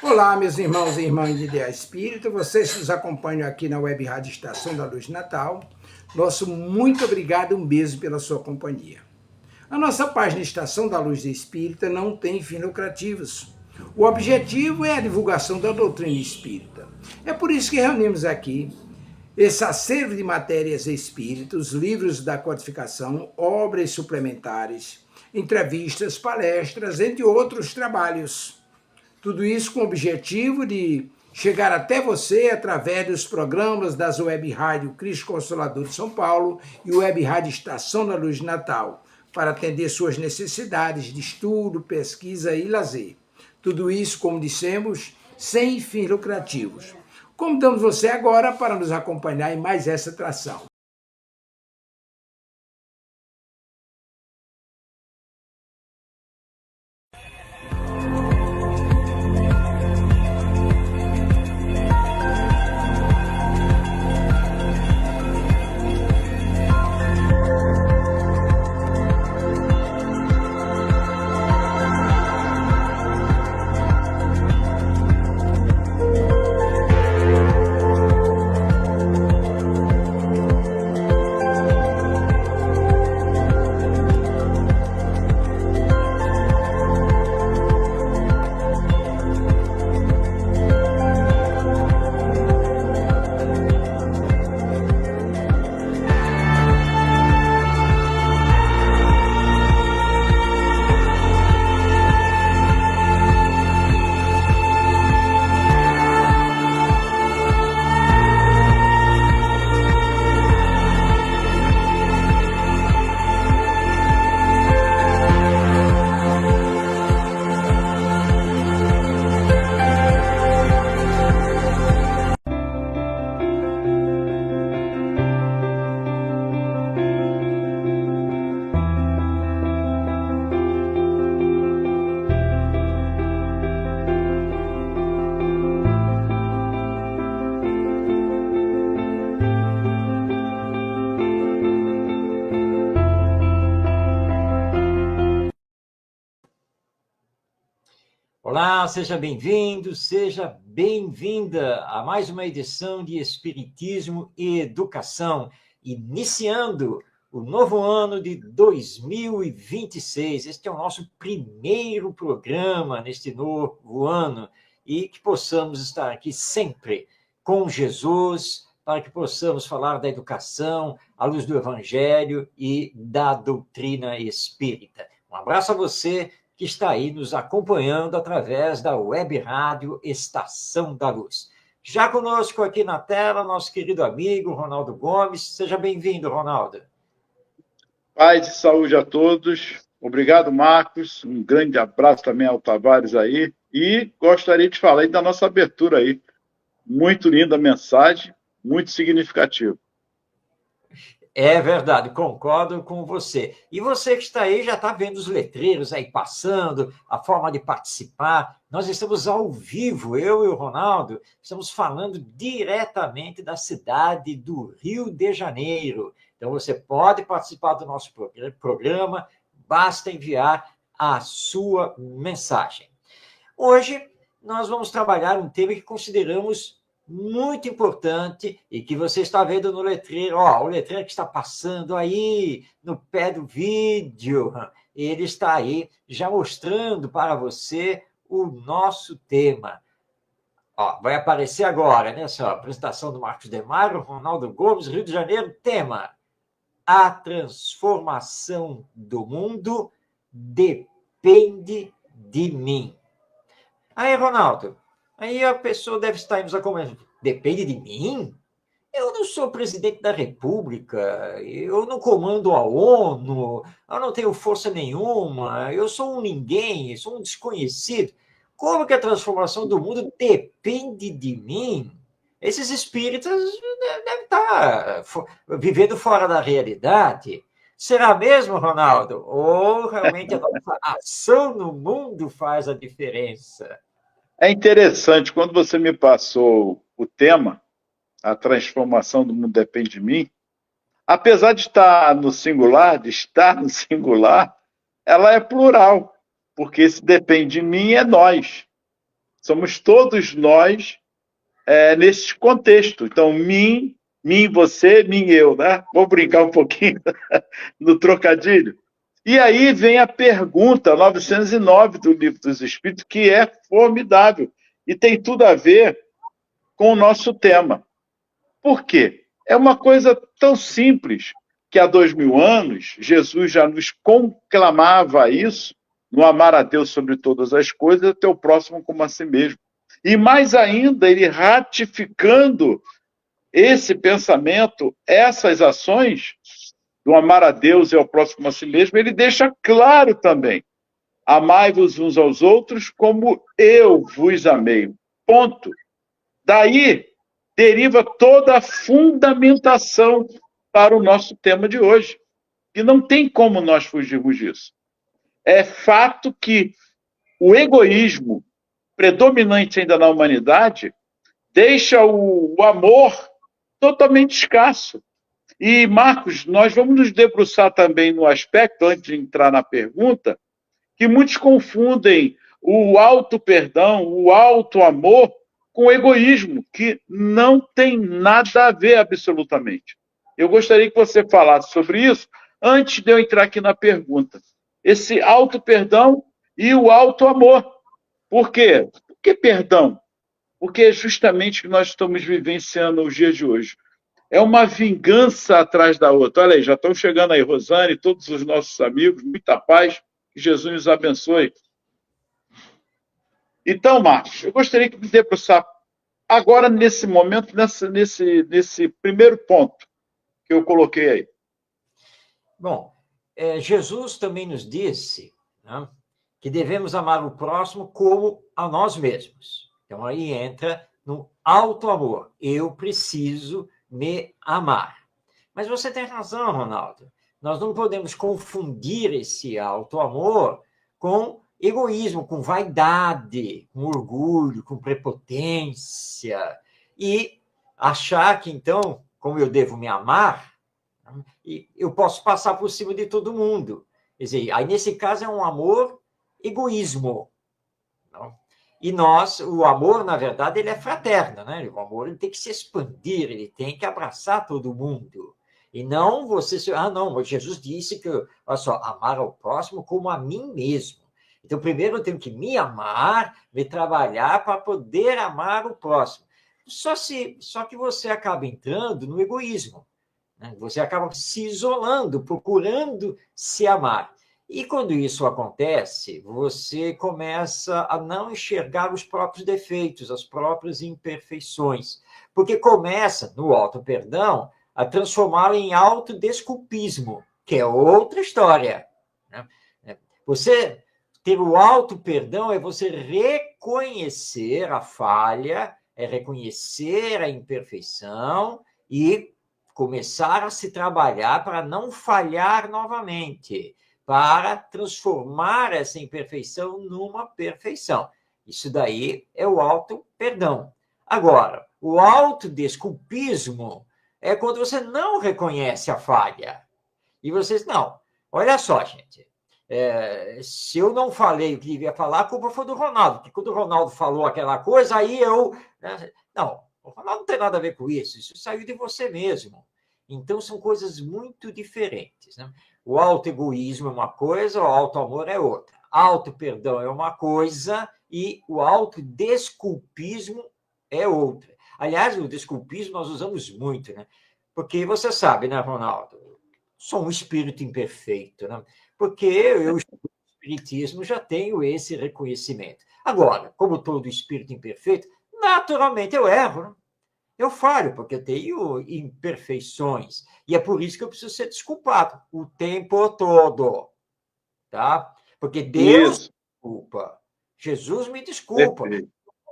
Olá, meus irmãos e irmãs de Ideia Espírita, vocês que nos acompanham aqui na Web Rádio Estação da Luz de Natal, nosso muito obrigado, um beijo pela sua companhia. A nossa página Estação da Luz de Espírita não tem fins lucrativos. O objetivo é a divulgação da doutrina espírita. É por isso que reunimos aqui esse acervo de matérias espíritas, livros da codificação, obras suplementares, entrevistas, palestras, entre outros trabalhos. Tudo isso com o objetivo de chegar até você através dos programas das Web Rádio Cristo Consolador de São Paulo e Web Rádio Estação da Luz de Natal, para atender suas necessidades de estudo, pesquisa e lazer. Tudo isso, como dissemos, sem fins lucrativos. Convidamos você agora para nos acompanhar em mais essa atração. Olá, seja bem-vindo, seja bem-vinda a mais uma edição de Espiritismo e Educação, iniciando o novo ano de 2026. Este é o nosso primeiro programa neste novo ano e que possamos estar aqui sempre com Jesus, para que possamos falar da educação à luz do Evangelho e da doutrina espírita. Um abraço a você que está aí nos acompanhando através da Web Rádio Estação da Luz. Já conosco aqui na tela, nosso querido amigo Ronaldo Gomes. Seja bem-vindo, Ronaldo. Paz e saúde a todos. Obrigado, Marcos. Um grande abraço também ao Tavares aí. E gostaria de falar aí da nossa abertura aí. Muito linda a mensagem, muito significativo. É verdade, concordo com você. E você que está aí já está vendo os letreiros aí passando, a forma de participar. Nós estamos ao vivo, eu e o Ronaldo, estamos falando diretamente da cidade do Rio de Janeiro. Então você pode participar do nosso programa, basta enviar a sua mensagem. Hoje nós vamos trabalhar um tema que consideramos muito importante e que você está vendo no letreiro, o letreiro que está passando aí no pé do vídeo, ele está aí já mostrando para você o nosso tema. Vai aparecer agora, nessa apresentação do Marcos Demário, Ronaldo Gomes, Rio de Janeiro, tema: a transformação do mundo depende de mim. Aí, Ronaldo, aí a pessoa deve estar nos acompanhando. Depende de mim? Eu não sou presidente da República, eu não comando a ONU, eu não tenho força nenhuma, eu sou um ninguém, sou um desconhecido. Como que a transformação do mundo depende de mim? Esses espíritas devem estar vivendo fora da realidade. Será mesmo, Ronaldo? Ou realmente a nossa ação no mundo faz a diferença? É interessante, quando você me passou o tema, a transformação do mundo depende de mim, apesar de estar no singular, ela é plural, porque se depende de mim é nós. Somos todos nós nesse contexto. Então, mim, você, mim, eu, né? Vou brincar um pouquinho no trocadilho. E aí vem a pergunta 909 do Livro dos Espíritos, que é formidável e tem tudo a ver com o nosso tema. Por quê? É uma coisa tão simples que há 2000 anos Jesus já nos conclamava isso, no amar a Deus sobre todas as coisas, até o próximo como a si mesmo. E mais ainda, ele ratificando esse pensamento, essas ações do amar a Deus e ao próximo a si mesmo, ele deixa claro também: amai-vos uns aos outros como eu vos amei. Ponto. Daí deriva toda a fundamentação para o nosso tema de hoje. E não tem como nós fugirmos disso. É fato que o egoísmo predominante ainda na humanidade deixa o amor totalmente escasso. E, Marcos, nós vamos nos debruçar também no aspecto, antes de entrar na pergunta, que muitos confundem o auto-perdão, o auto-amor, com o egoísmo, que não tem nada a ver absolutamente. Eu gostaria que você falasse sobre isso antes de eu entrar aqui na pergunta. Esse auto-perdão e o auto-amor. Por quê? Por que perdão? Porque é justamente o que nós estamos vivenciando nos dias de hoje. É uma vingança atrás da outra. Olha aí, já estão chegando aí, Rosane, todos os nossos amigos, muita paz, que Jesus nos abençoe. Então, Marcos, eu gostaria que me debruçar agora, nesse momento, nesse primeiro ponto que eu coloquei aí. Bom, Jesus também nos disse, né, que devemos amar o próximo como a nós mesmos. Então, aí entra no auto-amor. Eu preciso me amar. Mas você tem razão, Ronaldo. Nós não podemos confundir esse auto-amor com egoísmo, com vaidade, com orgulho, com prepotência. E achar que, então, como eu devo me amar, eu posso passar por cima de todo mundo. Quer dizer, aí, nesse caso, é um amor egoísmo. Não? E o amor, na verdade, ele é fraterno, né? O amor ele tem que se expandir, ele tem que abraçar todo mundo. E não você... não, Jesus disse que, olha só, amar ao próximo como a mim mesmo. Então, primeiro eu tenho que me amar, me trabalhar para poder amar o próximo. Só que você acaba entrando no egoísmo. Né? Você acaba se isolando, procurando se amar. E quando isso acontece, você começa a não enxergar os próprios defeitos, as próprias imperfeições, porque começa, no auto-perdão, a transformá-lo em autodesculpismo, que é outra história. Você ter o auto-perdão é você reconhecer a falha, é reconhecer a imperfeição e começar a se trabalhar para não falhar novamente, para transformar essa imperfeição numa perfeição. Isso daí é o auto-perdão. Agora, o autodesculpismo é quando você não reconhece a falha. E vocês, não, olha só, gente, se eu não falei o que devia falar, a culpa foi do Ronaldo, porque quando o Ronaldo falou aquela coisa, aí eu... Não, o Ronaldo não tem nada a ver com isso saiu de você mesmo. Então, são coisas muito diferentes, né? O auto-egoísmo é uma coisa, o auto-amor é outra. Auto-perdão é uma coisa e o auto-desculpismo é outra. Aliás, o desculpismo nós usamos muito, né? Porque você sabe, né, Ronaldo? Sou um espírito imperfeito, né? Porque eu, o espiritismo, já tenho esse reconhecimento. Agora, como todo espírito imperfeito, naturalmente eu erro, né? Eu falho, porque eu tenho imperfeições. E é por isso que eu preciso ser desculpado o tempo todo. Tá? Porque Deus me desculpa. Jesus me desculpa.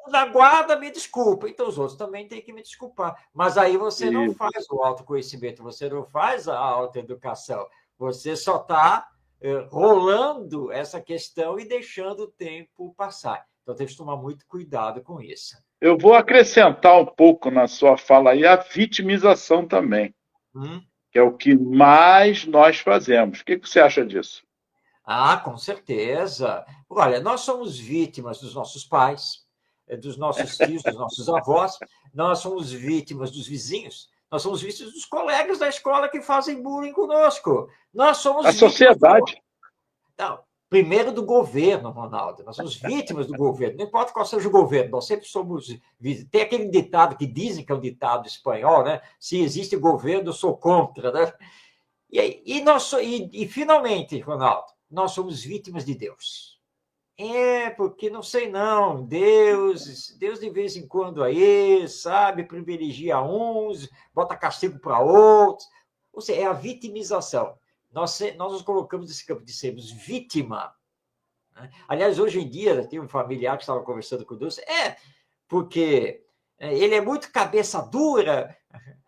Da guarda me desculpa. Então os outros também têm que me desculpar. Mas aí você não faz o autoconhecimento, você não faz a autoeducação. Você só está rolando essa questão e deixando o tempo passar. Então tem que tomar muito cuidado com isso. Eu vou acrescentar um pouco na sua fala aí a vitimização também, que é o que mais nós fazemos. O que você acha disso? Ah, com certeza. Olha, nós somos vítimas dos nossos pais, dos nossos tios, dos nossos avós, nós somos vítimas dos vizinhos, nós somos vítimas dos colegas da escola que fazem bullying conosco. Nós somos A sociedade. Não, primeiro do governo, Ronaldo. Nós somos vítimas do governo. Não importa qual seja o governo, nós sempre somos vítimas. Tem aquele ditado que dizem que é um ditado espanhol, né? Se existe governo, eu sou contra, né? E finalmente, Ronaldo, nós somos vítimas de Deus. Porque não sei não, Deus de vez em quando aí, sabe, privilegia uns, bota castigo para outros. Ou seja, é a vitimização. Nós nos colocamos nesse campo de sermos vítima. Né? Aliás, hoje em dia, tem um familiar que estava conversando conosco, porque ele é muito cabeça dura,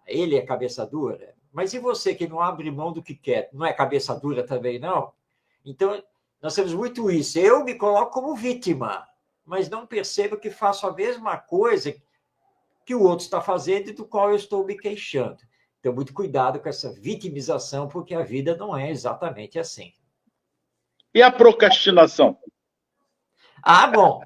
ele é cabeça dura, mas e você que não abre mão do que quer, não é cabeça dura também, não? Então, nós temos muito isso. Eu me coloco como vítima, mas não percebo que faço a mesma coisa que o outro está fazendo e do qual eu estou me queixando. Então, muito cuidado com essa vitimização, porque a vida não é exatamente assim. E a procrastinação? Bom,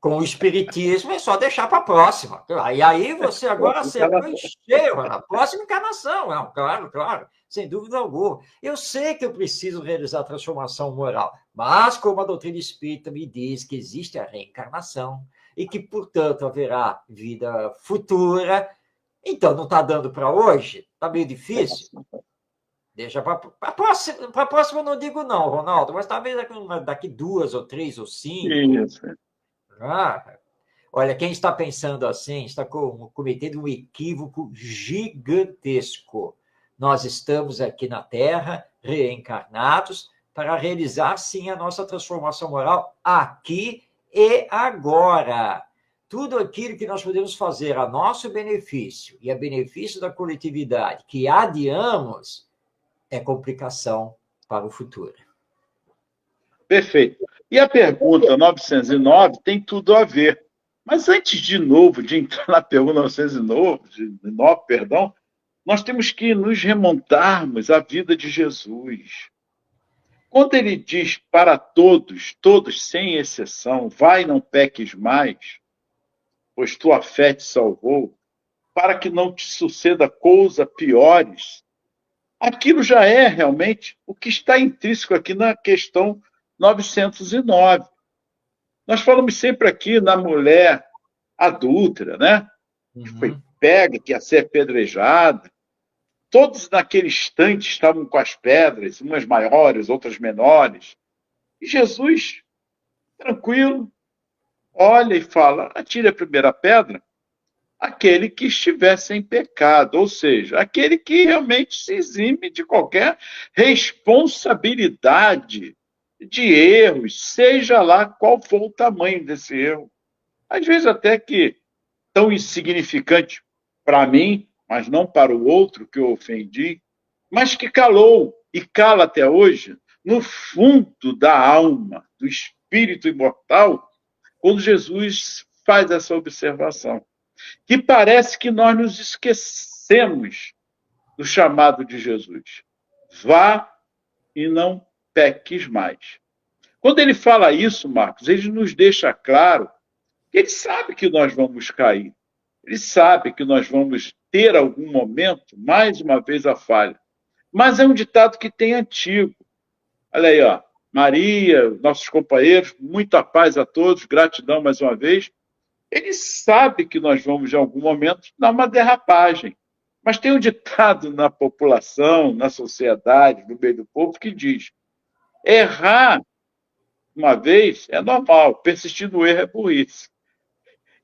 com o espiritismo é só deixar para a próxima. E aí você agora acertou em cheio, na próxima encarnação. Não, claro, sem dúvida alguma. Eu sei que eu preciso realizar a transformação moral, mas como a doutrina espírita me diz que existe a reencarnação e que, portanto, haverá vida futura, então não está dando para hoje? Está meio difícil? Deixa para a próxima. Para a próxima eu não digo não, Ronaldo, mas talvez daqui 2 ou 3 ou 5. Isso. Olha, quem está pensando assim está cometendo um equívoco gigantesco. Nós estamos aqui na Terra, reencarnados, para realizar, sim, a nossa transformação moral aqui e agora. Tudo aquilo que nós podemos fazer a nosso benefício e a benefício da coletividade, que adiamos, é complicação para o futuro. Perfeito. E a pergunta 909 tem tudo a ver. Mas antes de entrar na pergunta 909, perdão, nós temos que nos remontarmos à vida de Jesus. Quando ele diz para todos sem exceção, vai, não peques mais, pois tua fé te salvou, para que não te suceda coisa piores, aquilo já é realmente o que está intrínseco aqui na questão 909. Nós falamos sempre aqui na mulher adúltera, né? Que foi pega, que ia ser apedrejada. Todos naquele instante estavam com as pedras, umas maiores, outras menores. E Jesus, tranquilo, olha e fala, atire a primeira pedra aquele que estivesse em pecado, ou seja, aquele que realmente se exime de qualquer responsabilidade de erros, seja lá qual for o tamanho desse erro. Às vezes até que tão insignificante para mim, mas não para o outro que eu ofendi, mas que calou e cala até hoje no fundo da alma, do espírito imortal, quando Jesus faz essa observação. Que parece que nós nos esquecemos do chamado de Jesus. Vá e não peques mais. Quando ele fala isso, Marcos, ele nos deixa claro que ele sabe que nós vamos cair. Ele sabe que nós vamos ter algum momento, mais uma vez, a falha. Mas é um ditado que tem antigo. Olha aí, ó. Maria, nossos companheiros, muita paz a todos, gratidão mais uma vez. Ele sabe que nós vamos, em algum momento, dar uma derrapagem. Mas tem um ditado na população, na sociedade, no meio do povo, que diz: errar uma vez é normal, persistir no erro é burrice.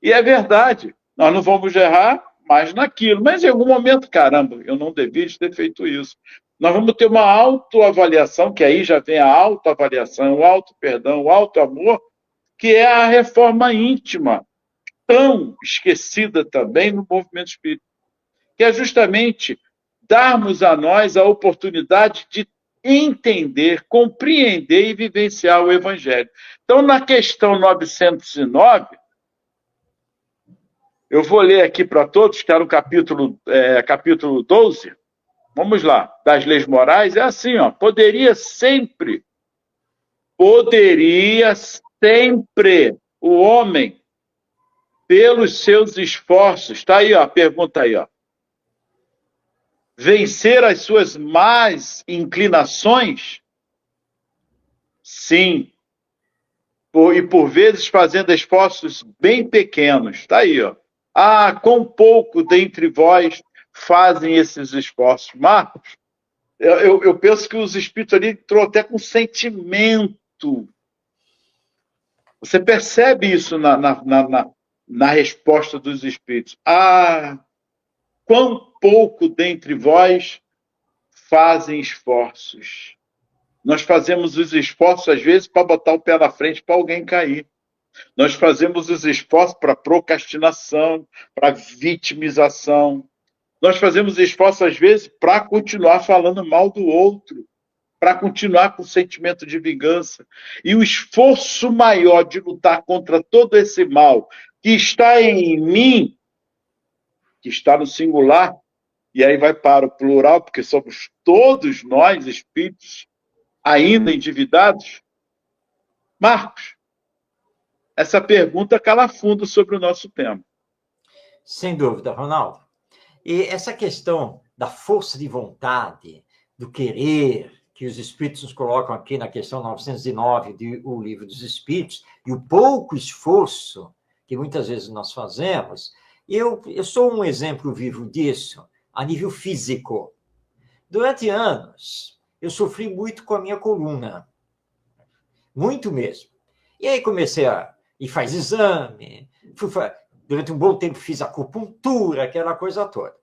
E é verdade, nós não vamos errar mais naquilo. Mas em algum momento, caramba, eu não devia ter feito isso. Nós vamos ter uma autoavaliação, que aí já vem a autoavaliação, o auto-perdão, o auto-amor, que é a reforma íntima, tão esquecida também no movimento espírita, que é justamente darmos a nós a oportunidade de entender, compreender e vivenciar o Evangelho. Então, na questão 909, eu vou ler aqui para todos, que está no capítulo 12, vamos lá, das leis morais, é assim, ó, poderia sempre o homem pelos seus esforços, está aí ó, a pergunta aí, ó, vencer as suas más inclinações? Sim. E por vezes fazendo esforços bem pequenos. Está aí, ó. Ah, quão pouco dentre vós fazem esses esforços. Marcos, eu penso que os espíritos ali entrou até com sentimento. Você percebe isso na resposta dos espíritos. Ah, quão pouco dentre vós fazem esforços. Nós fazemos os esforços, às vezes, para botar o pé na frente para alguém cair. Nós fazemos os esforços para procrastinação, para vitimização. Nós fazemos esforços, às vezes, para continuar falando mal do outro, para continuar com o sentimento de vingança. E o esforço maior de lutar contra todo esse mal que está em mim, que está no singular, e aí vai para o plural, porque somos todos nós, espíritos, ainda endividados. Marcos, essa pergunta cala fundo sobre o nosso tema. Sem dúvida, Ronaldo. E essa questão da força de vontade, do querer, que os espíritos nos colocam aqui na questão 909 do Livro dos Espíritos, e o pouco esforço que muitas vezes nós fazemos, eu sou um exemplo vivo disso, a nível físico. Durante anos, eu sofri muito com a minha coluna. Muito mesmo. E aí comecei e faz exame, durante um bom tempo fiz acupuntura, aquela coisa toda.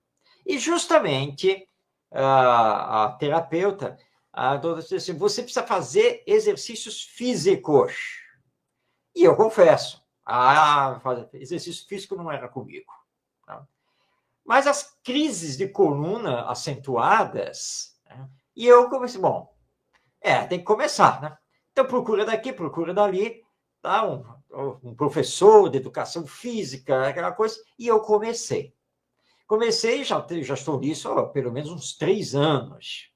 E justamente a terapeuta, a doutora disse assim, você precisa fazer exercícios físicos. E eu confesso, exercício físico não era comigo. Tá? Mas as crises de coluna acentuadas, né? E eu comecei, tem que começar, né? Então procura daqui, procura dali, tá? Um professor de educação física, aquela coisa, e eu comecei. Comecei, já estou nisso há pelo menos uns 3 anos.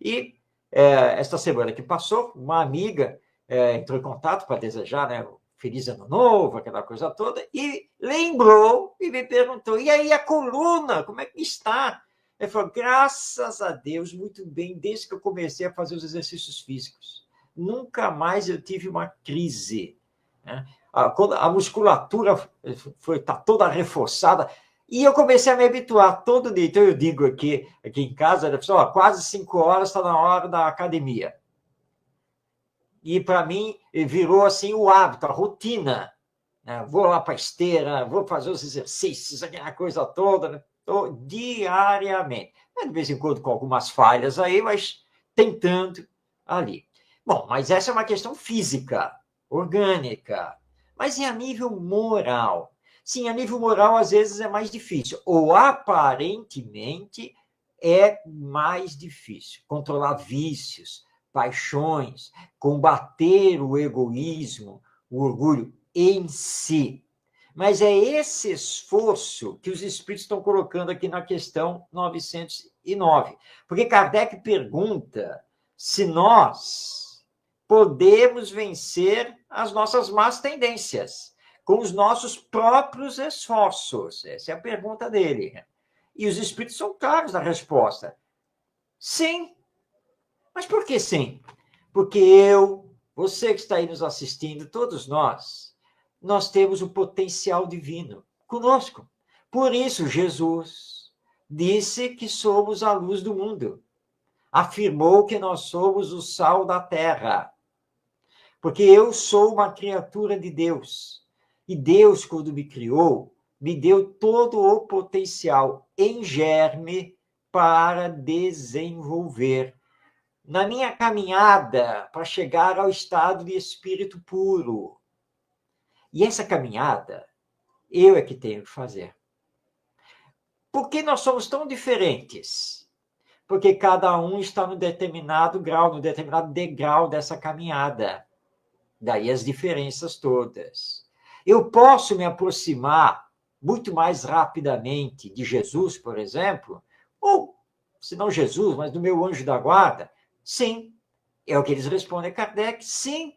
E esta semana que passou, uma amiga entrou em contato para desejar, né, feliz ano novo, aquela coisa toda, e lembrou e me perguntou, e aí a coluna, como é que está? Ele falou, graças a Deus, muito bem, desde que eu comecei a fazer os exercícios físicos. Nunca mais eu tive uma crise. Né? A musculatura está toda reforçada. E eu comecei a me habituar todo dia. Então, eu digo aqui em casa, quase 5 horas está na hora da academia. E, para mim, virou assim o hábito, a rotina. Né? Vou lá para a esteira, vou fazer os exercícios, aquela coisa toda, né? Diariamente. De vez em quando com algumas falhas aí, mas tentando ali. Bom, mas essa é uma questão física, orgânica. Mas e a nível moral? Sim, a nível moral, às vezes, é mais difícil. Ou, aparentemente, é mais difícil. Controlar vícios, paixões, combater o egoísmo, o orgulho em si. Mas é esse esforço que os espíritos estão colocando aqui na questão 909. Porque Kardec pergunta se nós podemos vencer as nossas más tendências com os nossos próprios esforços. Essa é a pergunta dele. E os espíritos são claros na resposta. Sim. Mas por que sim? Porque você que está aí nos assistindo, todos nós temos o potencial divino conosco. Por isso, Jesus disse que somos a luz do mundo. Afirmou que nós somos o sal da terra. Porque eu sou uma criatura de Deus. E Deus, quando me criou, me deu todo o potencial em germe para desenvolver. Na minha caminhada para chegar ao estado de espírito puro. E essa caminhada, eu é que tenho que fazer. Por que nós somos tão diferentes? Porque cada um está no determinado grau, no determinado degrau dessa caminhada. Daí as diferenças todas. Eu posso me aproximar muito mais rapidamente de Jesus, por exemplo, ou, se não Jesus, mas do meu anjo da guarda? Sim. É o que eles respondem a Kardec. Sim.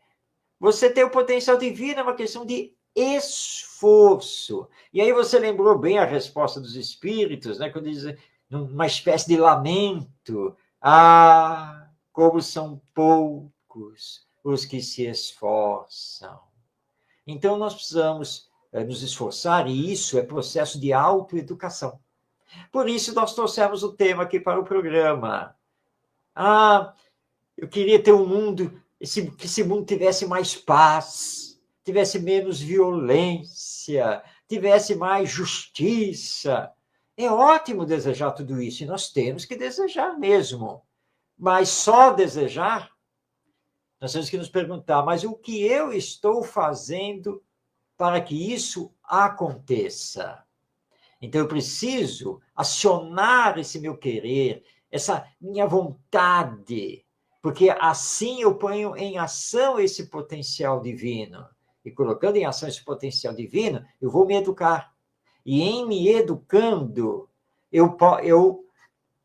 Você tem o potencial divino, é uma questão de esforço. E aí você lembrou bem a resposta dos espíritos, né? Quando dizem uma espécie de lamento. Ah, como são poucos os que se esforçam. Então, nós precisamos nos esforçar, e isso é processo de autoeducação. Por isso, nós trouxemos o tema aqui para o programa. Ah, eu queria ter um mundo, que esse mundo tivesse mais paz, tivesse menos violência, tivesse mais justiça. É ótimo desejar tudo isso, e nós temos que desejar mesmo. Mas só desejar, nós temos que nos perguntar, mas o que eu estou fazendo para que isso aconteça? Então, eu preciso acionar esse meu querer, essa minha vontade, porque assim eu ponho em ação esse potencial divino. E colocando em ação esse potencial divino, eu vou me educar. E em me educando, eu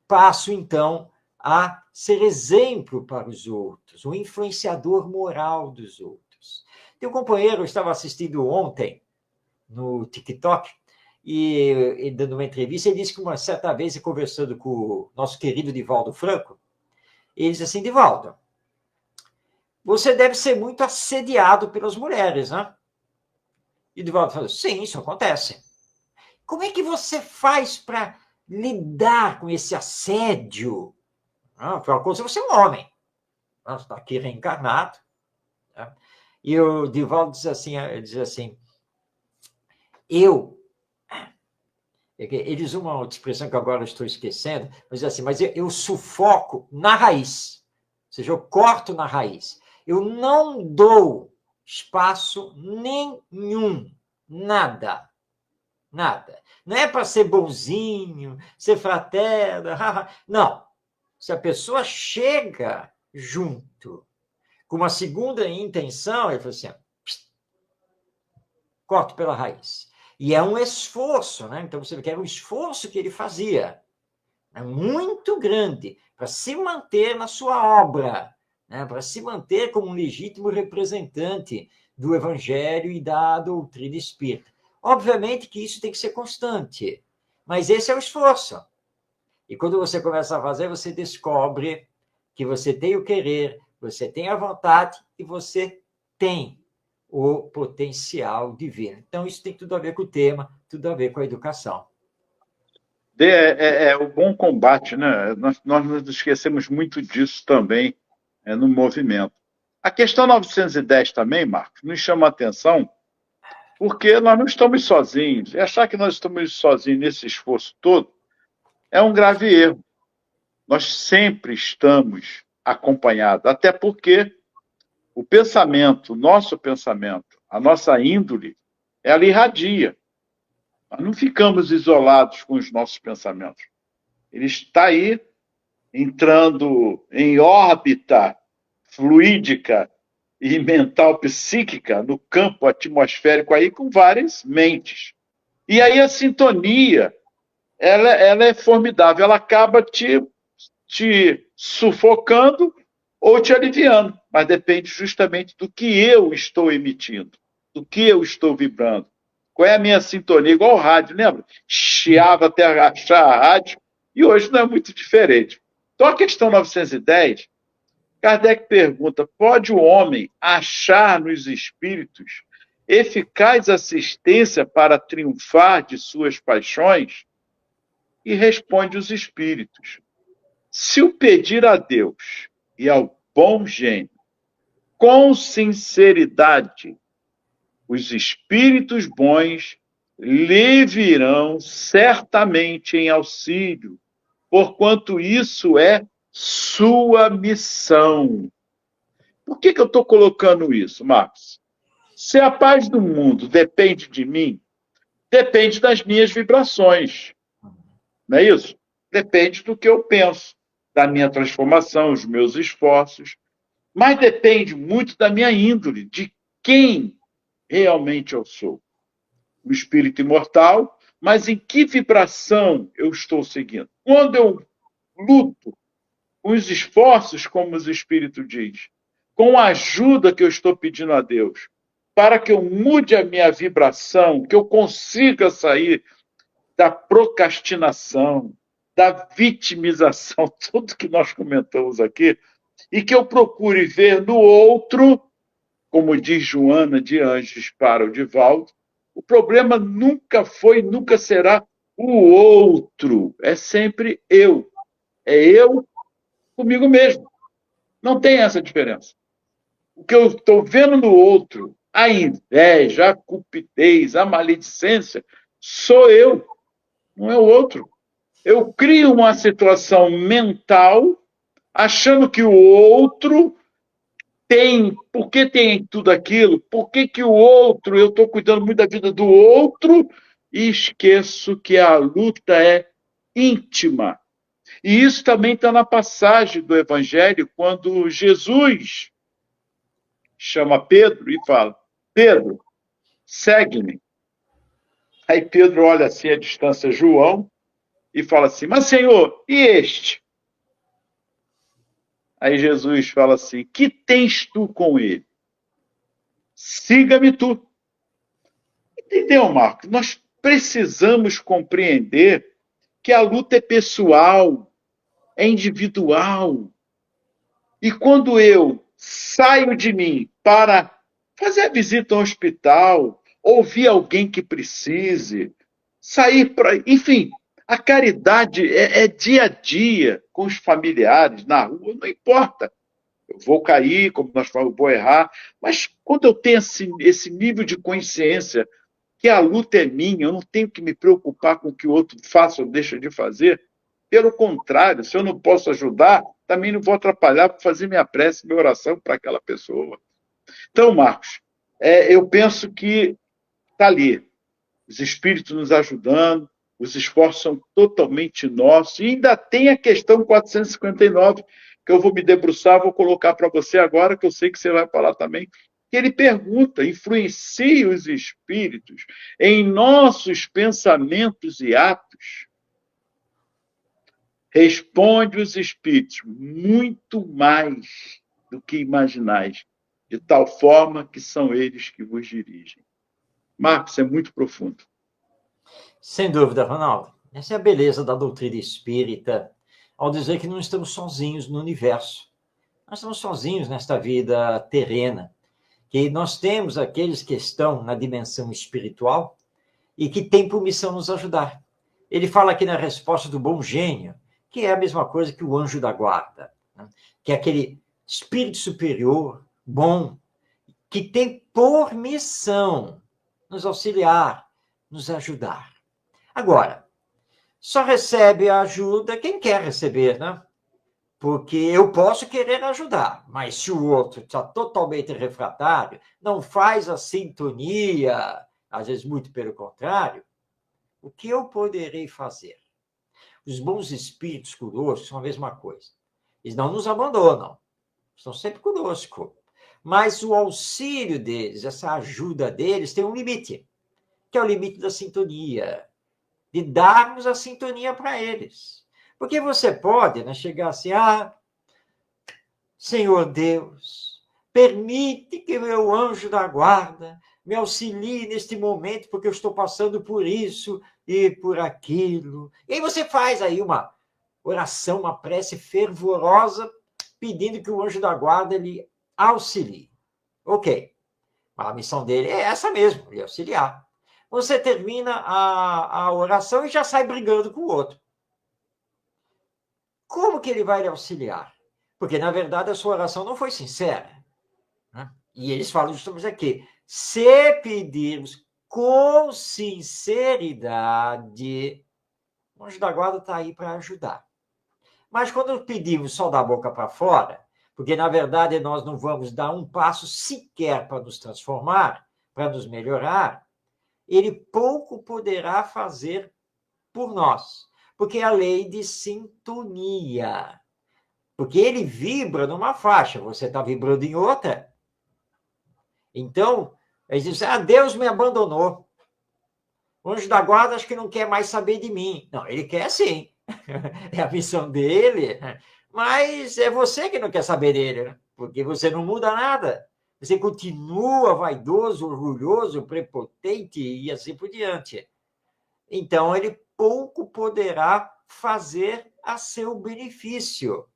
passo, então, a ser exemplo para os outros, um influenciador moral dos outros. Tem um companheiro, eu estava assistindo ontem no TikTok, e dando uma entrevista, ele disse que uma certa vez, conversando com o nosso querido Divaldo Franco, ele disse assim: Divaldo, você deve ser muito assediado pelas mulheres, né? E o Divaldo falou: sim, isso acontece. Como é que você faz para lidar com esse assédio? Afinal de contas, você é um homem. Você está aqui reencarnado. Né? E o Divaldo diz assim, eles usam uma outra expressão que agora eu estou esquecendo, mas eu sufoco na raiz. Ou seja, eu corto na raiz. Eu não dou espaço nenhum, nada. Nada. Não é para ser bonzinho, ser fraterno. Não. Se a pessoa chega junto com uma segunda intenção, ele fala assim, corto pela raiz. E é um esforço, né? Então você vê que era um esforço que ele fazia, né? Muito grande, para se manter na sua obra, né? Para se manter como um legítimo representante do Evangelho e da doutrina espírita. Obviamente que isso tem que ser constante, mas esse é o esforço. E quando você começa a fazer, você descobre que você tem o querer, você tem a vontade e você tem o potencial divino. Então, isso tem tudo a ver com o tema, tudo a ver com a educação. É o bom combate, né? Nós nos esquecemos muito disso também no movimento. A questão 910 também, Marcos, nos chama a atenção porque nós não estamos sozinhos. E achar que nós estamos sozinhos nesse esforço todo é um grave erro. Nós sempre estamos acompanhados, até porque o pensamento, o nosso pensamento, a nossa índole, ela irradia. Nós não ficamos isolados com os nossos pensamentos. Ele está aí entrando em órbita fluídica e mental psíquica no campo atmosférico aí com várias mentes. E aí a sintonia, ela é formidável, ela acaba te sufocando ou te aliviando, mas depende justamente do que eu estou emitindo, do que eu estou vibrando. Qual é a minha sintonia? Igual o rádio, lembra? Chiava até achar a rádio, e hoje não é muito diferente. Então, a questão 910, Kardec pergunta: pode o homem achar nos espíritos eficaz assistência para triunfar de suas paixões? E responde os espíritos: se o pedir a Deus e ao bom gênio, com sinceridade, os espíritos bons lhe virão certamente em auxílio, porquanto isso é sua missão. Por que eu estou colocando isso, Marcos? Se a paz do mundo depende de mim, depende das minhas vibrações. Não é isso? Depende do que eu penso, da minha transformação, os meus esforços. Mas depende muito da minha índole, de quem realmente eu sou. O espírito imortal, mas em que vibração eu estou seguindo? Quando eu luto com os esforços, como o espírito diz, com a ajuda que eu estou pedindo a Deus, para que eu mude a minha vibração, que eu consiga sair da procrastinação, da vitimização, tudo que nós comentamos aqui, e que eu procure ver no outro, como diz Joana de Anjos para o Divaldo, o problema nunca foi, nunca será o outro, é sempre eu. É eu comigo mesmo. Não tem essa diferença. O que eu estou vendo no outro, a inveja, a cupidez, a maledicência, sou eu, não é o outro. Eu crio uma situação mental achando que o outro tem, por que tem tudo aquilo? Por que que o outro, eu estou cuidando muito da vida do outro e esqueço que a luta é íntima. E isso também está na passagem do Evangelho, quando Jesus chama Pedro e fala: Pedro, segue-me. Aí Pedro olha assim à distância João e fala assim: mas Senhor, e este? Aí Jesus fala assim: que tens tu com ele? Siga-me tu. Entendeu, Marcos? Nós precisamos compreender que a luta é pessoal, é individual. E quando eu saio de mim para fazer a visita ao hospital, ouvir alguém que precise, sair para. Enfim, a caridade é dia a dia com os familiares, na rua, não importa. Eu vou cair, como nós falamos, eu vou errar, mas quando eu tenho esse nível de consciência que a luta é minha, eu não tenho que me preocupar com o que o outro faça ou deixa de fazer. Pelo contrário, se eu não posso ajudar, também não vou atrapalhar para fazer minha prece, minha oração para aquela pessoa. Então, Marcos, eu penso que está ali, os espíritos nos ajudando, os esforços são totalmente nossos, e ainda tem a questão 459, que eu vou me debruçar, vou colocar para você agora, que eu sei que você vai falar também, que ele pergunta: influencia os espíritos em nossos pensamentos e atos? Responde os espíritos: muito mais do que imaginais, de tal forma que são eles que vos dirigem. Marcos, é muito profundo. Sem dúvida, Ronaldo. Essa é a beleza da doutrina espírita, ao dizer que não estamos sozinhos no universo. Nós estamos sozinhos nesta vida terrena, que nós temos aqueles que estão na dimensão espiritual e que têm por missão nos ajudar. Ele fala aqui na resposta do bom gênio, que é a mesma coisa que o anjo da guarda, né? Que é aquele espírito superior, bom, que tem por missão nos auxiliar, nos ajudar. Agora, só recebe a ajuda quem quer receber, né? Porque eu posso querer ajudar, mas se o outro está totalmente refratário, não faz a sintonia, às vezes muito pelo contrário, o que eu poderei fazer? Os bons espíritos conosco são a mesma coisa. Eles não nos abandonam, estão sempre conosco. Mas o auxílio deles, essa ajuda deles, tem um limite, que é o limite da sintonia, de darmos a sintonia para eles. Porque você pode, né, chegar assim: Senhor Deus, permite que meu anjo da guarda me auxilie neste momento, porque eu estou passando por isso e por aquilo. E aí você faz aí uma oração, uma prece fervorosa, pedindo que o anjo da guarda lhe auxilie. Ok. A missão dele é essa mesmo, lhe auxiliar. Você termina a oração e já sai brigando com o outro. Como que ele vai lhe auxiliar? Porque, na verdade, a sua oração não foi sincera, né? E eles falam justamente aqui: se pedirmos com sinceridade, o anjo da guarda está aí para ajudar. Mas quando pedimos só da boca para fora, porque, na verdade, nós não vamos dar um passo sequer para nos transformar, para nos melhorar, ele pouco poderá fazer por nós, porque é a lei de sintonia. Porque ele vibra numa faixa, você está vibrando em outra. Então, eles dizem: Deus me abandonou. O anjo da guarda acho que não quer mais saber de mim. Não, ele quer sim. É a missão dele. Mas é você que não quer saber dele, né? Porque você não muda nada. você continua vaidoso, orgulhoso, prepotente e assim por diante. Então, ele pouco poderá fazer a seu benefício.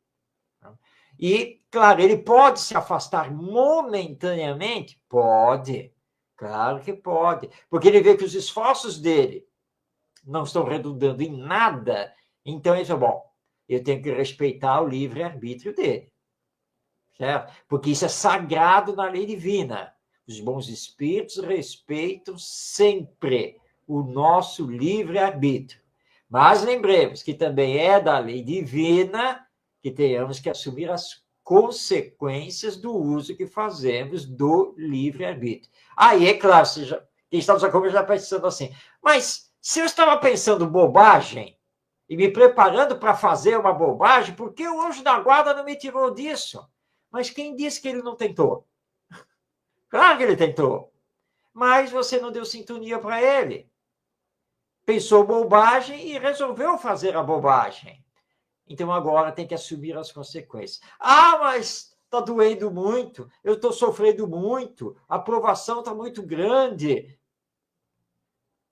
E, claro, ele pode se afastar momentaneamente? Pode, claro que pode, porque ele vê que os esforços dele não estão redundando em nada, então ele fala, bom, eu tenho que respeitar o livre-arbítrio dele, certo? Porque isso é sagrado na lei divina. Os bons espíritos respeitam sempre o nosso livre-arbítrio. Mas lembremos que também é da lei divina que tenhamos que assumir as consequências do uso que fazemos do livre-arbítrio. Aí, é claro, quem está nos acompanhando já está pensando assim, mas se eu estava pensando bobagem e me preparando para fazer uma bobagem, por que o anjo da guarda não me tirou disso? Mas quem disse que ele não tentou? Claro que ele tentou, mas você não deu sintonia para ele. Pensou bobagem e resolveu fazer a bobagem. Então, agora tem que assumir as consequências. Ah, mas está doendo muito, eu estou sofrendo muito, a provação está muito grande.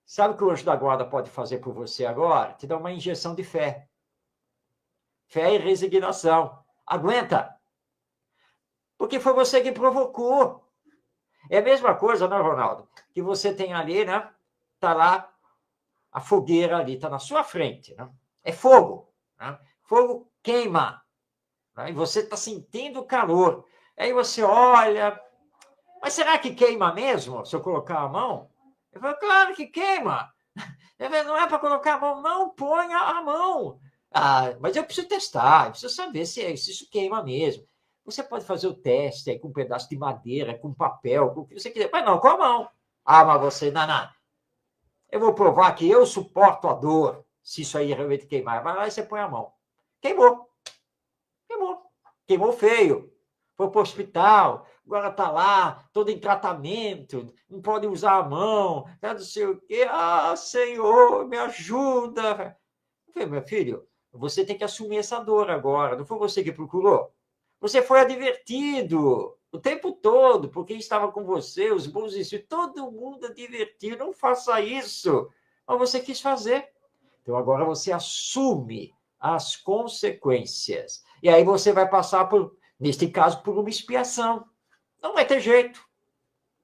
Sabe o que o anjo da guarda pode fazer por você agora? Te dar uma injeção de fé. Fé e resignação. Aguenta. Porque foi você que provocou. É a mesma coisa, né, Ronaldo? Que você tem ali, né? Está lá, a fogueira ali, está na sua frente. Né? É fogo. Né? Fogo queima, né? E você está sentindo calor. Aí você olha, mas será que queima mesmo se eu colocar a mão? Eu falo, claro que queima. Não é para colocar a mão, não ponha a mão. Ah, mas eu preciso testar, eu preciso saber se isso queima mesmo. Você pode fazer o teste aí com um pedaço de madeira, com papel, com o que você quiser, mas não com a mão. Ah, mas você, não. Eu vou provar que eu suporto a dor, se isso aí realmente queimar. Vai lá e você põe a mão. Queimou. Queimou feio. Foi para o hospital, agora está lá, todo em tratamento, não pode usar a mão, não sei o quê. Ah, Senhor, me ajuda. Eu falei, meu filho, você tem que assumir essa dor agora. Não foi você que procurou? Você foi advertido o tempo todo, por quem estava com você, os bons espíritos, todo mundo advertiu, não faça isso. Mas você quis fazer. Então, agora você assume as consequências. E aí você vai passar por, neste caso, por uma expiação. Não vai ter jeito,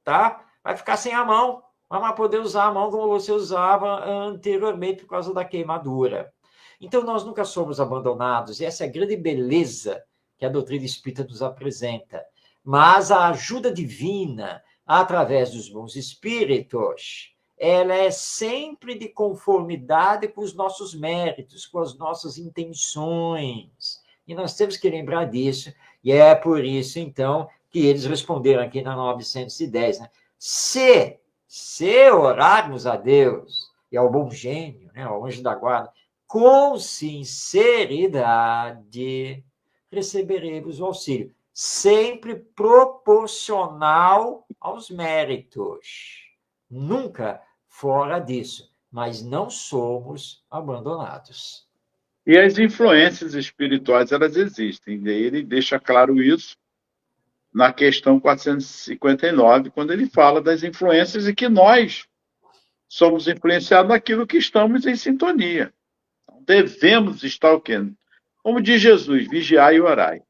tá? Vai ficar sem a mão, não vai poder usar a mão como você usava anteriormente por causa da queimadura. Então, nós nunca somos abandonados, e essa é a grande beleza que a doutrina espírita nos apresenta. Mas a ajuda divina, através dos bons espíritos, ela é sempre de conformidade com os nossos méritos, com as nossas intenções. E nós temos que lembrar disso, e é por isso, então, que eles responderam aqui na 910, né? Se orarmos a Deus, e ao bom gênio, né, ao anjo da guarda, com sinceridade, receberemos o auxílio, sempre proporcional aos méritos. Nunca fora disso, mas não somos abandonados. E as influências espirituais, elas existem. E ele deixa claro isso na questão 459, quando ele fala das influências e que nós somos influenciados naquilo que estamos em sintonia. Então, devemos estar o quê? Como diz Jesus, vigiai e orai,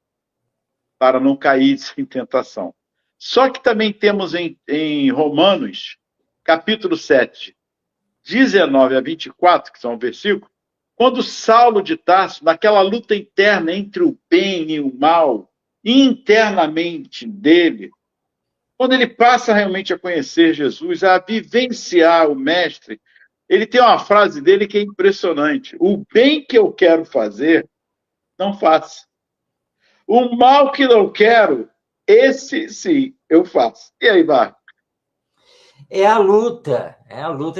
para não cair em tentação. Só que também temos em Romanos, capítulo 7, 19 a 24, que são versículos, quando Saulo de Tarso, naquela luta interna entre o bem e o mal, internamente dele, quando ele passa realmente a conhecer Jesus, a vivenciar o Mestre, ele tem uma frase dele que é impressionante. O bem que eu quero fazer, não faço. O mal que não quero, esse sim, eu faço. E aí, Marcos? É a luta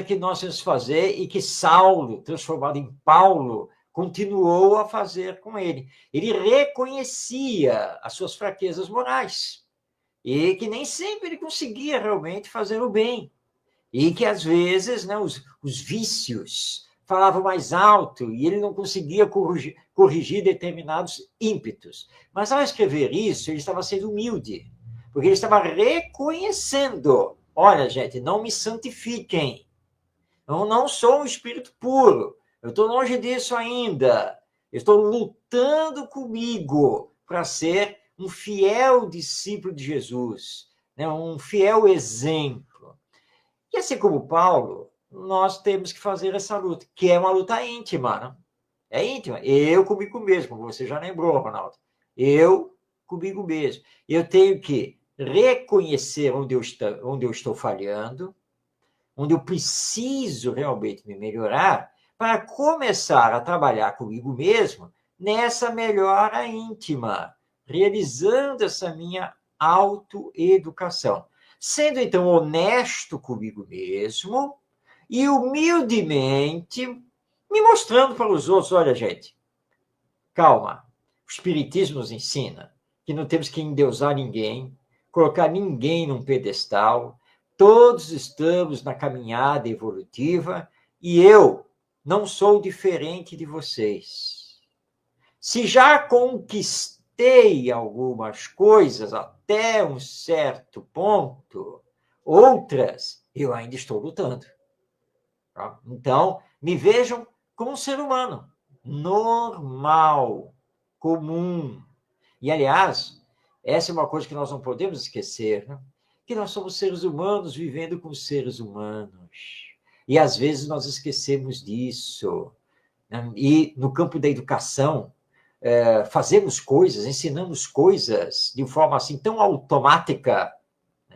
que nós temos que fazer e que Saulo, transformado em Paulo, continuou a fazer com ele. Ele reconhecia as suas fraquezas morais e que nem sempre ele conseguia realmente fazer o bem. E que, às vezes, né, os vícios falavam mais alto e ele não conseguia corrigir determinados ímpetos. Mas, ao escrever isso, ele estava sendo humilde. Porque ele estava reconhecendo, olha, gente, não me santifiquem. Eu não sou um espírito puro. Eu estou longe disso ainda. Eu estou lutando comigo para ser um fiel discípulo de Jesus, né? Um fiel exemplo. E assim como Paulo, nós temos que fazer essa luta, que é uma luta íntima, né? É íntima. Eu comigo mesmo, você já lembrou, Ronaldo. Eu comigo mesmo. Eu tenho que reconhecer onde eu estou falhando, onde eu preciso realmente me melhorar, para começar a trabalhar comigo mesmo nessa melhora íntima, realizando essa minha autoeducação. Sendo, então, honesto comigo mesmo e humildemente me mostrando para os outros, olha, gente, calma, o Espiritismo nos ensina que não temos que endeusar ninguém, colocar ninguém num pedestal, todos estamos na caminhada evolutiva e eu não sou diferente de vocês. Se já conquistei algumas coisas até um certo ponto, outras eu ainda estou lutando. Tá? Então, me vejam como um ser humano normal, comum. E, aliás, essa é uma coisa que nós não podemos esquecer, né? Que nós somos seres humanos vivendo com seres humanos. E, às vezes, nós esquecemos disso. Né? E, no campo da educação, fazemos coisas, ensinamos coisas de forma assim tão automática,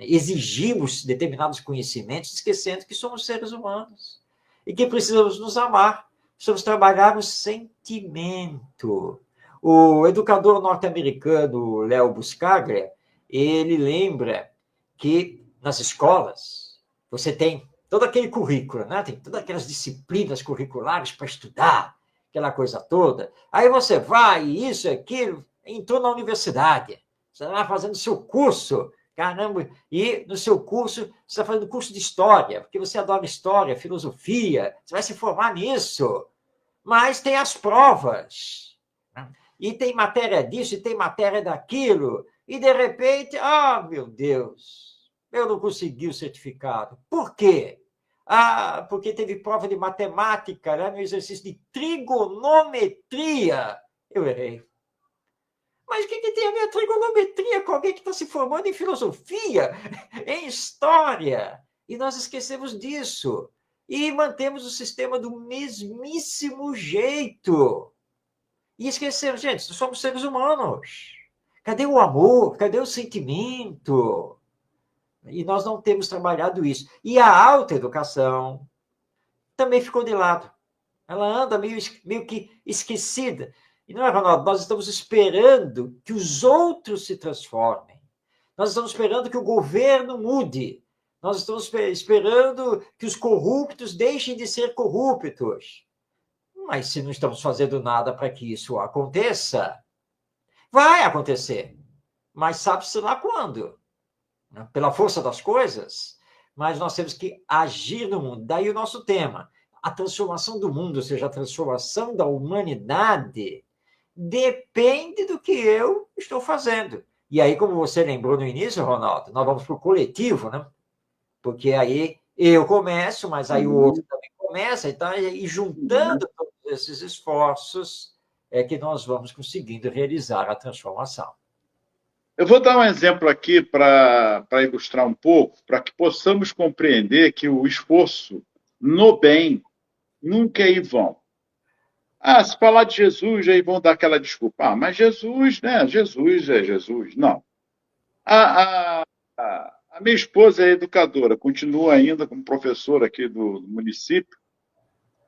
exigimos determinados conhecimentos, esquecendo que somos seres humanos e que precisamos nos amar, precisamos trabalhar o sentimento. O educador norte-americano Léo Buscaglia, ele lembra que nas escolas você tem todo aquele currículo, né? Tem todas aquelas disciplinas curriculares para estudar, aquela coisa toda. Aí você vai, isso, aquilo, entrou na universidade, você vai fazendo seu curso, caramba, e no seu curso, você está fazendo curso de história, porque você adora história, filosofia, você vai se formar nisso. Mas tem as provas, né? E tem matéria disso, e tem matéria daquilo, e de repente, meu Deus, eu não consegui o certificado. Por quê? Porque teve prova de matemática, né, no exercício de trigonometria. Eu errei. Mas o que tem a ver a trigonometria com alguém que está se formando em filosofia, em história? E nós esquecemos disso. E mantemos o sistema do mesmíssimo jeito. E esquecemos, gente, nós somos seres humanos. Cadê o amor? Cadê o sentimento? E nós não temos trabalhado isso. E a autoeducação também ficou de lado. Ela anda meio que esquecida. E não é, Ronaldo? Nós estamos esperando que os outros se transformem. Nós estamos esperando que o governo mude. Nós estamos esperando que os corruptos deixem de ser corruptos. Mas se não estamos fazendo nada para que isso aconteça, vai acontecer. Mas sabe-se lá quando. Pela força das coisas. Mas nós temos que agir no mundo. Daí o nosso tema. A transformação do mundo, ou seja, a transformação da humanidade, depende do que eu estou fazendo. E aí, como você lembrou no início, Ronaldo, nós vamos para o coletivo, né? Porque aí eu começo, mas aí o outro também começa, então, e juntando todos esses esforços é que nós vamos conseguindo realizar a transformação. Eu vou dar um exemplo aqui para ilustrar um pouco, para que possamos compreender que o esforço no bem nunca é em vão. Se falar de Jesus, aí vão dar aquela desculpa. Mas Jesus, né? Jesus é Jesus. Não. A minha esposa é educadora, continua ainda como professora aqui do município.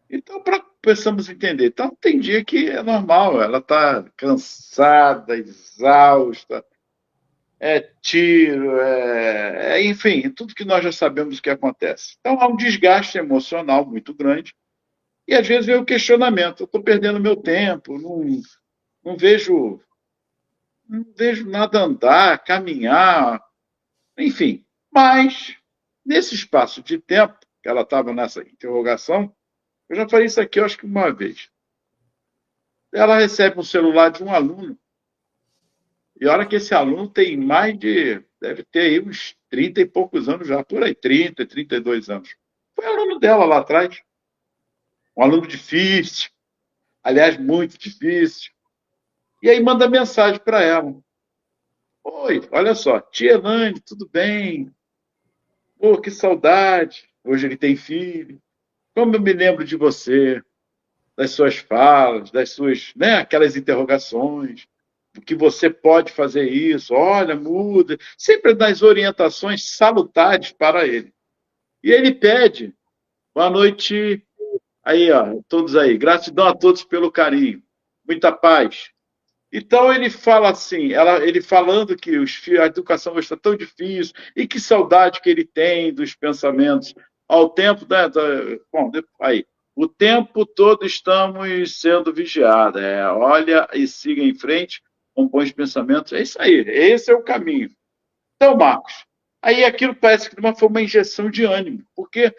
Então, precisamos entender. Então, tem dia que é normal, ela está cansada, exausta, tiro, enfim, tudo que nós já sabemos que acontece. Então, há um desgaste emocional muito grande. E às vezes vem o questionamento: eu estou perdendo meu tempo, não vejo nada andar, caminhar, enfim. Mas, nesse espaço de tempo, que ela estava nessa interrogação, eu já falei isso aqui, eu acho que uma vez. Ela recebe um celular de um aluno, e olha que esse aluno tem mais de deve ter aí uns 30 e poucos anos já, por aí, 30, 32 anos. Foi aluno dela lá atrás. Um aluno difícil, aliás, muito difícil. E aí manda mensagem para ela. Oi, olha só, tia Elaine, tudo bem? Pô, que saudade. Hoje ele tem filho. Como eu me lembro de você, das suas falas, das suas, né, aquelas interrogações, do que você pode fazer isso, olha, muda, sempre das orientações salutares para ele. E ele pede, boa noite, aí, ó, todos aí, gratidão a todos pelo carinho, muita paz. Então ele fala assim, ele falando que a educação hoje está tão difícil e que saudade que ele tem dos pensamentos ao tempo bom, aí o tempo todo estamos sendo vigiados. Olha e siga em frente com bons pensamentos. É isso aí, esse é o caminho. Então, Marcos, aí aquilo parece que foi uma injeção de ânimo, porque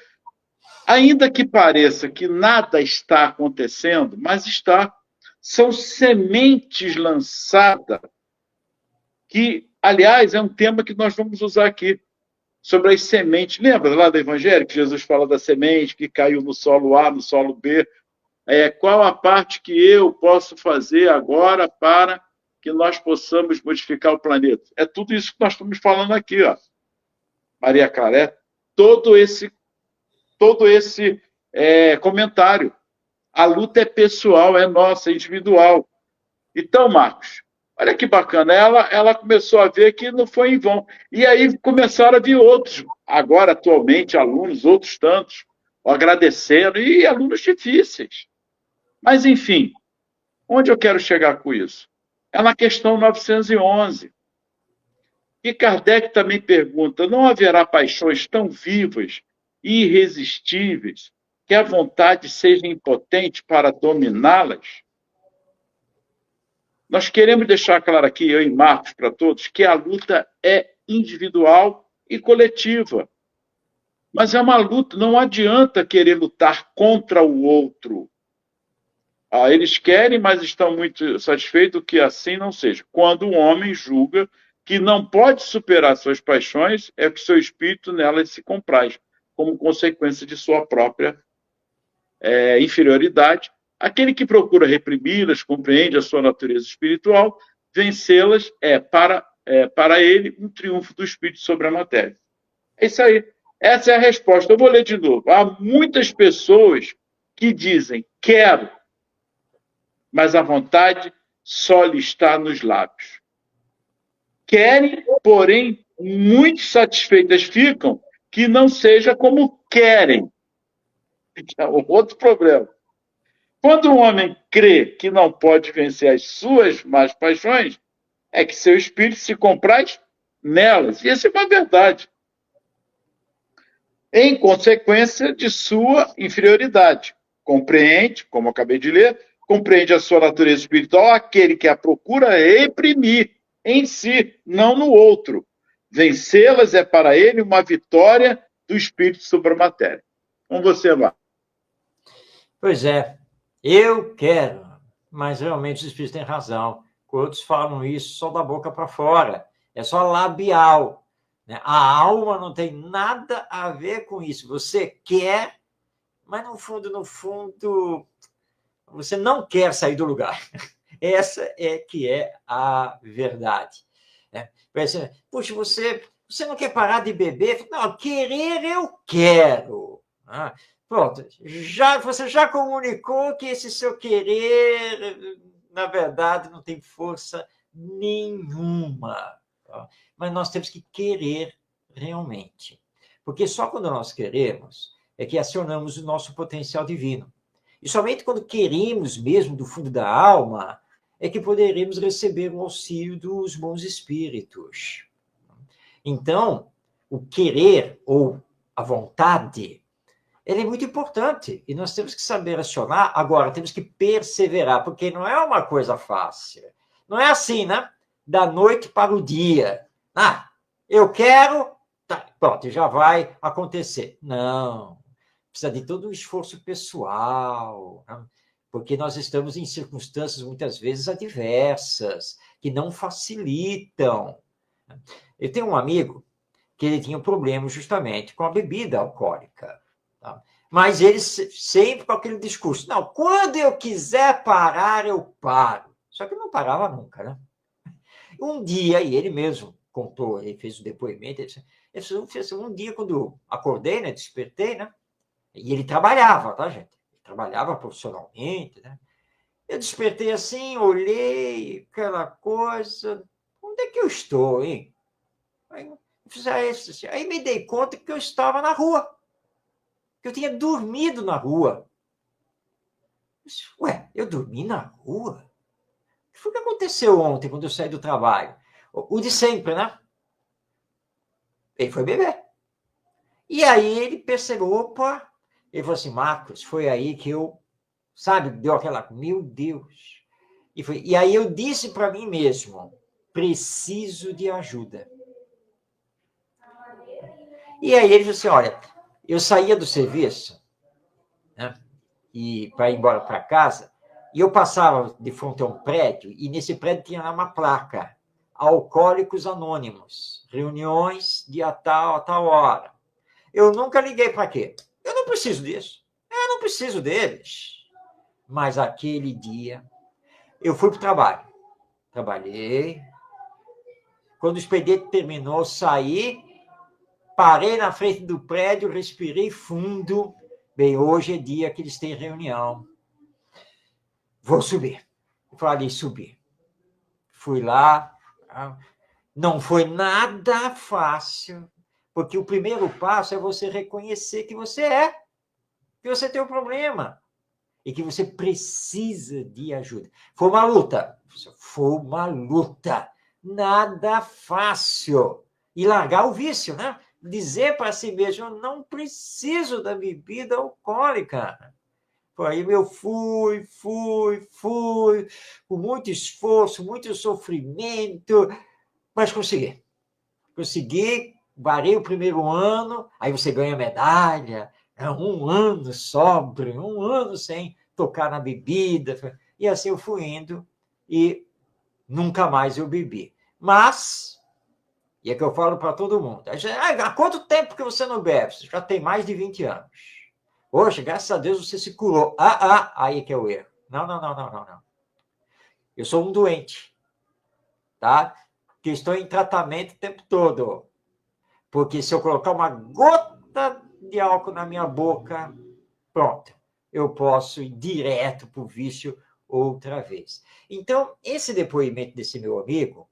ainda que pareça que nada está acontecendo, mas está. São sementes lançadas, que, aliás, é um tema que nós vamos usar aqui, sobre as sementes. Lembra lá do Evangelho que Jesus fala da semente que caiu no solo A, no solo B? Qual a parte que eu posso fazer agora para que nós possamos modificar o planeta? É tudo isso que nós estamos falando aqui, ó. Maria Clara, todo esse comentário. A luta é pessoal, é nossa, é individual. Então, Marcos, olha que bacana, ela começou a ver que não foi em vão. E aí começaram a vir outros, agora atualmente alunos, outros tantos, agradecendo, e alunos difíceis. Mas, enfim, onde eu quero chegar com isso? É na questão 911. E Kardec também pergunta, não haverá paixões tão vivas e irresistíveis que a vontade seja impotente para dominá-las? Nós queremos deixar claro aqui, eu e Marcos, para todos, que a luta é individual e coletiva. Mas é uma luta, não adianta querer lutar contra o outro. Eles querem, mas estão muito satisfeitos que assim não seja. Quando um homem julga que não pode superar suas paixões, é que seu espírito nelas se compraz, como consequência de sua própria inferioridade. Aquele que procura reprimi-las, compreende a sua natureza espiritual, vencê-las para ele um triunfo do espírito sobre a matéria. É isso aí. Essa é a resposta. Eu vou ler de novo. Há muitas pessoas que dizem quero, mas a vontade só lhe está nos lábios. Querem, porém, muito satisfeitas ficam que não seja como querem. É outro problema. Quando um homem crê que não pode vencer as suas más paixões, é que seu espírito se compraz nelas. E essa é uma verdade. Em consequência de sua inferioridade. Compreende, como eu acabei de ler, compreende a sua natureza espiritual, aquele que a procura reprimir em si, não no outro. Vencê-las é para ele uma vitória do espírito sobre a matéria. Como você vai? Pois é, eu quero, mas realmente os espíritos têm razão. Outros falam isso só da boca para fora, é só labial. Né? A alma não tem nada a ver com isso. Você quer, mas no fundo, você não quer sair do lugar. Essa é que é a verdade. Né? Puxa, você não quer parar de beber? Não, querer eu quero. Pronto, você já comunicou que esse seu querer, na verdade, não tem força nenhuma. Tá? Mas nós temos que querer realmente. Porque só quando nós queremos é que acionamos o nosso potencial divino. E somente quando queremos mesmo do fundo da alma é que poderemos receber o auxílio dos bons espíritos. Então, o querer ou a vontade, ele é muito importante e nós temos que saber acionar. Agora, temos que perseverar, porque não é uma coisa fácil. Não é assim, né? Da noite para o dia. Eu quero, tá, pronto, já vai acontecer. Não. Precisa de todo um esforço pessoal, né? Porque nós estamos em circunstâncias, muitas vezes, adversas, que não facilitam. Eu tenho um amigo que ele tinha um problema justamente com a bebida alcoólica. Tá? Mas ele sempre com aquele discurso, não, quando eu quiser parar, eu paro. Só que não parava nunca, né? Um dia, e ele mesmo contou, ele fez o depoimento, ele disse, um dia quando eu acordei, né, despertei, né? E ele trabalhava, tá, gente? Ele trabalhava profissionalmente, né? Eu despertei assim, olhei, aquela coisa, onde é que eu estou, hein? Aí me dei conta que eu estava na rua, que eu tinha dormido na rua. Ué, eu dormi na rua? O que foi que aconteceu ontem, quando eu saí do trabalho? O de sempre, né? Ele foi beber. E aí ele percebeu, opa, ele falou assim, Marcos, foi aí que eu, sabe, deu aquela, meu Deus. E aí eu disse para mim mesmo, preciso de ajuda. E aí ele falou assim, olha, eu saía do serviço, né, e para ir embora para casa, e eu passava de frente a um prédio, e nesse prédio tinha lá uma placa, Alcoólicos Anônimos, reuniões de a tal hora. Eu nunca liguei para quê? Eu não preciso disso. Eu não preciso deles. Mas aquele dia, eu fui para o trabalho. Trabalhei. Quando o expediente terminou, saí, parei na frente do prédio, respirei fundo. Bem, hoje é dia que eles têm reunião. Vou subir. Eu falei, subir. Fui lá. Não foi nada fácil, porque o primeiro passo é você reconhecer que você tem um problema e que você precisa de ajuda. Foi uma luta. Nada fácil. E largar o vício, né? Dizer para si mesmo, eu não preciso da bebida alcoólica. Aí eu fui, com muito esforço, muito sofrimento, mas consegui. Consegui, varei o primeiro ano, aí você ganha medalha, um ano sóbrio, um ano sem tocar na bebida. E assim eu fui indo e nunca mais eu bebi. Mas, e é que eu falo para todo mundo, há quanto tempo que você não bebe? Você já tem mais de 20 anos. Hoje, graças a Deus, você se curou. Aí que é o erro. Não. Eu sou um doente, tá? Que estou em tratamento o tempo todo. Porque se eu colocar uma gota de álcool na minha boca, pronto, eu posso ir direto para o vício outra vez. Então, esse depoimento desse meu amigo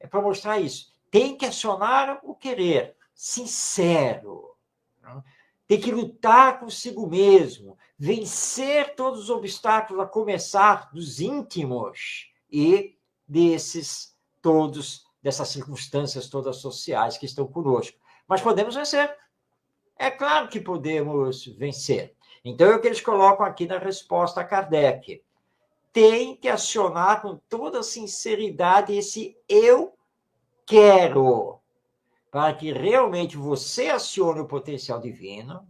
é para mostrar isso. Tem que acionar o querer, sincero. Não? Tem que lutar consigo mesmo, vencer todos os obstáculos, a começar dos íntimos e dessas circunstâncias todas sociais que estão conosco. Mas podemos vencer. É claro que podemos vencer. Então, é o que eles colocam aqui na resposta a Kardec. Tem que acionar com toda sinceridade esse eu quero, para que realmente você acione o potencial divino,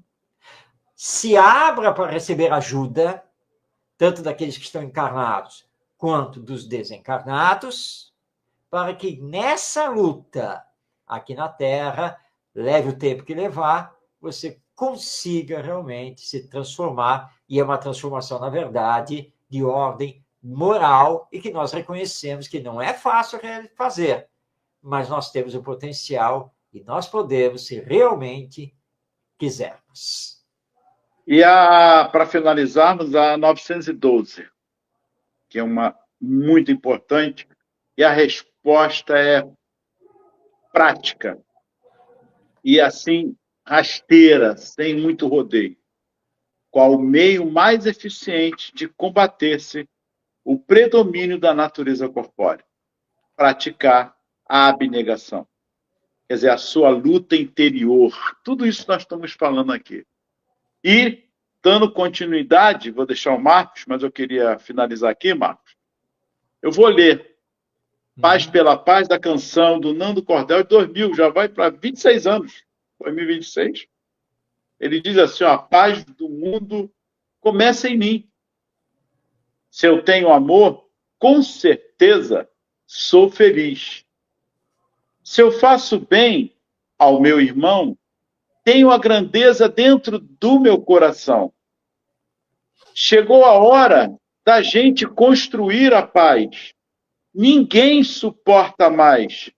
se abra para receber ajuda, tanto daqueles que estão encarnados quanto dos desencarnados, para que nessa luta aqui na Terra, leve o tempo que levar, você consiga realmente se transformar, e é uma transformação, na verdade, de ordem moral, e que nós reconhecemos que não é fácil fazer, mas nós temos o potencial e nós podemos, se realmente quisermos. E para finalizarmos, a 912, que é uma muito importante, e a resposta é prática. E assim, rasteira, sem muito rodeio. Qual o meio mais eficiente de combater-se o predomínio da natureza corpórea? Praticar a abnegação. Quer dizer, a sua luta interior. Tudo isso nós estamos falando aqui. E, dando continuidade, vou deixar o Marcos, mas eu queria finalizar aqui, Marcos. Eu vou ler Paz pela Paz, da canção do Nando Cordel, de 2000, já vai para 26 anos, 2026. Ele diz assim, ó, a paz do mundo começa em mim. Se eu tenho amor, com certeza sou feliz. Se eu faço bem ao meu irmão, tenho a grandeza dentro do meu coração. Chegou a hora da gente construir a paz. Ninguém suporta mais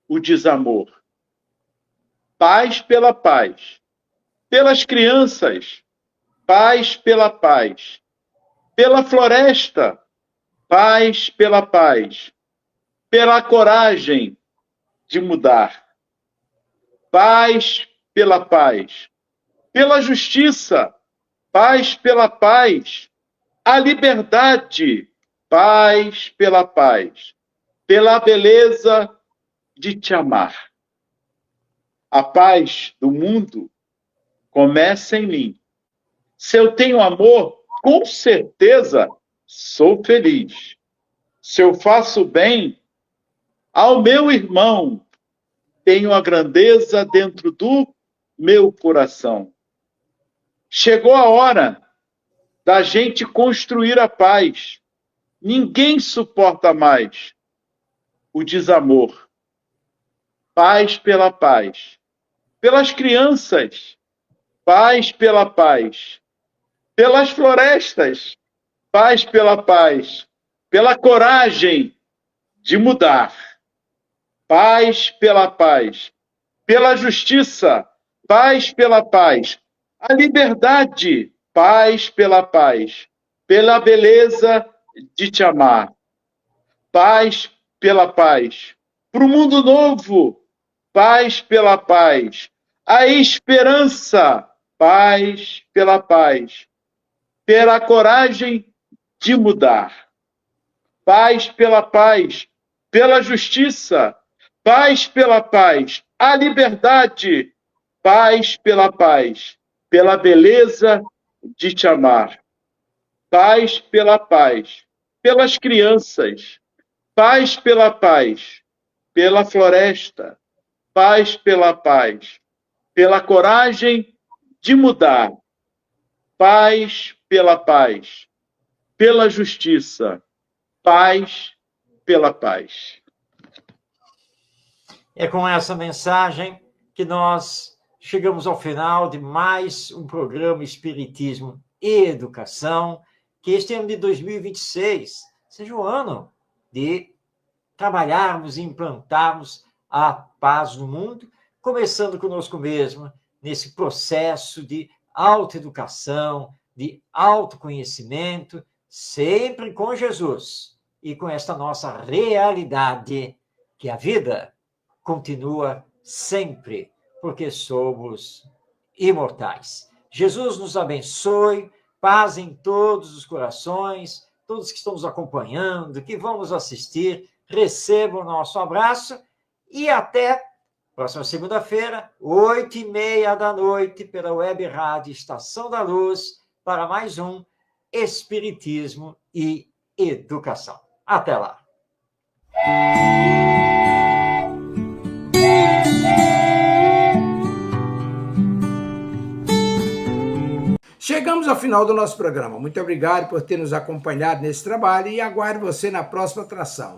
o desamor. Paz pela paz. Pelas crianças, paz pela paz. Pela floresta, paz pela paz. Pela coragem de mudar. Paz pela paz. Pela justiça, paz pela paz. A liberdade, paz pela paz. Pela beleza de te amar. A paz do mundo começa em mim. Se eu tenho amor, com certeza sou feliz. Se eu faço bem ao meu irmão, tenho a grandeza dentro do meu coração. Chegou a hora da gente construir a paz. Ninguém suporta mais o desamor. Paz pela paz. Pelas crianças, paz pela paz. Pelas florestas, paz pela paz. Pela coragem de mudar. Paz pela paz. Pela justiça, paz pela paz. A liberdade, paz pela paz. Pela beleza de te amar. Paz pela paz. Para o mundo novo, paz pela paz. A esperança, paz pela paz. Pela coragem de mudar. Paz pela paz. Pela justiça, paz pela paz. A liberdade, paz pela paz. Pela beleza de te amar. Paz pela paz. Pelas crianças, paz pela paz. Pela floresta, paz pela paz. Pela coragem de mudar. Paz pela paz. Pela justiça, paz pela paz. É com essa mensagem que nós chegamos ao final de mais um programa Espiritismo e Educação, que este ano de 2026 seja o ano de trabalharmos e implantarmos a paz no mundo, começando conosco mesmo, nesse processo de autoeducação, de autoconhecimento, sempre com Jesus e com esta nossa realidade, que a vida continua sempre, porque somos imortais. Jesus nos abençoe, paz em todos os corações, todos que estão nos acompanhando, que vão nos assistir, recebam o nosso abraço e até próxima segunda-feira, 20h30, pela Web Rádio Estação da Luz, para mais um Espiritismo e Educação. Até lá! Chegamos ao final do nosso programa. Muito obrigado por ter nos acompanhado nesse trabalho e aguardo você na próxima atração.